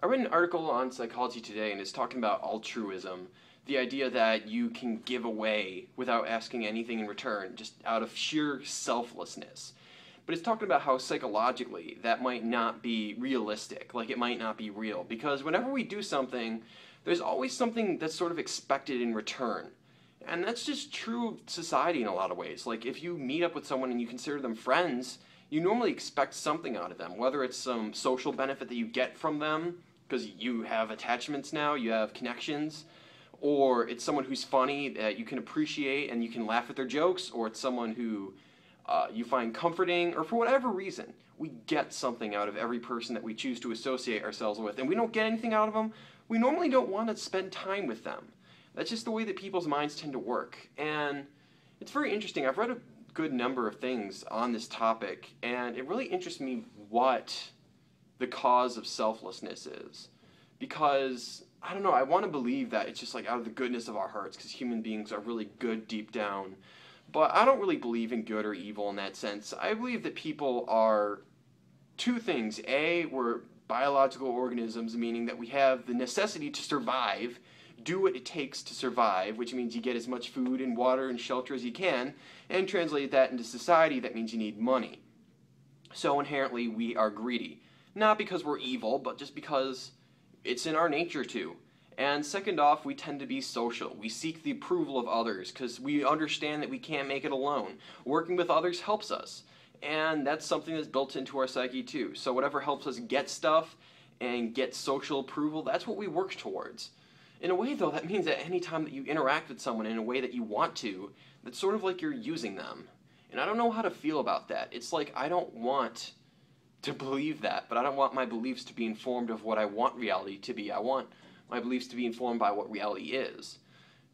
I read an article on Psychology Today and it's talking about altruism, the idea that you can give away without asking anything in return, just out of sheer selflessness. But it's talking about how psychologically that might not be realistic, like it might not be real, because whenever we do something, there's always something that's sort of expected in return. And that's just true society in a lot of ways. Like if you meet up with someone and you consider them friends, you normally expect something out of them, whether it's some social benefit that you get from them because you have attachments now, you have connections, or it's someone who's funny that you can appreciate and you can laugh at their jokes, or it's someone who you find comforting, or for whatever reason, we get something out of every person that we choose to associate ourselves with, and we don't get anything out of them, we normally don't want to spend time with them. That's just the way that people's minds tend to work. And it's very interesting. I've read a good number of things on this topic, and it really interests me what the cause of selflessness is. Because, I don't know, I want to believe that it's just like out of the goodness of our hearts, because human beings are really good deep down. But I don't really believe in good or evil in that sense. I believe that people are two things. A, we're biological organisms, meaning that we have the necessity to survive, do what it takes to survive, which means you get as much food and water and shelter as you can, and translate that into society, that means you need money. So inherently we are greedy. Not because we're evil, but just because it's in our nature to. And second off, we tend to be social. We seek the approval of others because we understand that we can't make it alone. Working with others helps us. And that's something that's built into our psyche too. So whatever helps us get stuff and get social approval, that's what we work towards. In a way, though, that means that any time that you interact with someone in a way that you want to, that's sort of like you're using them. And I don't know how to feel about that. It's like I don't want to believe that, but I don't want my beliefs to be informed of what I want reality to be. I want my beliefs to be informed by what reality is.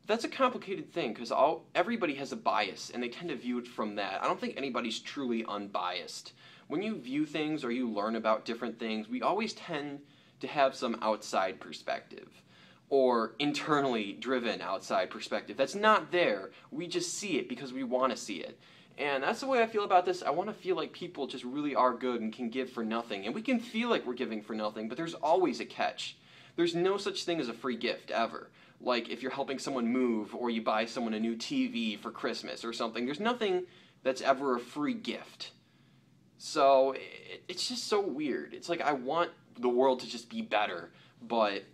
That's a complicated thing because everybody has a bias, and they tend to view it from that. I don't think anybody's truly unbiased. When you view things or you learn about different things, we always tend to have some outside perspective, or internally driven outside perspective that's not there. We just see it because we want to see it. And that's the way I feel about this. I want to feel like people just really are good and can give for nothing. And we can feel like we're giving for nothing, but there's always a catch. There's no such thing as a free gift, ever. Like if you're helping someone move, or you buy someone a new TV for Christmas or something, there's nothing that's ever a free gift. So it's just so weird. It's like I want the world to just be better, but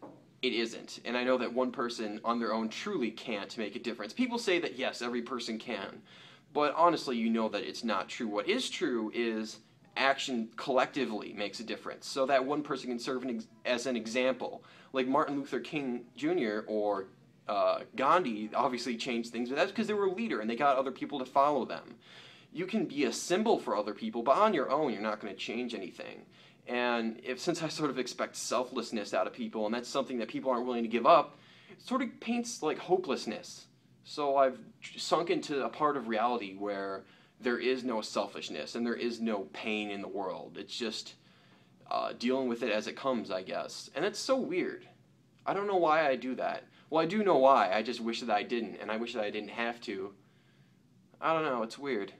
it isn't. And I know that one person on their own truly can't make a difference. People say that yes, every person can. But honestly, you know that it's not true. What is true is action collectively makes a difference. So that one person can serve as an example. Like Martin Luther King Jr. or Gandhi obviously changed things, but that's because they were a leader and they got other people to follow them. You can be a symbol for other people, but on your own, you're not going to change anything. And since I sort of expect selflessness out of people, and that's something that people aren't willing to give up, it sort of paints like hopelessness. So I've sunk into a part of reality where there is no selfishness and there is no pain in the world. It's just dealing with it as it comes, I guess. And it's so weird. I don't know why I do that. Well, I do know why. I just wish that I didn't, and I wish that I didn't have to. I don't know. It's weird.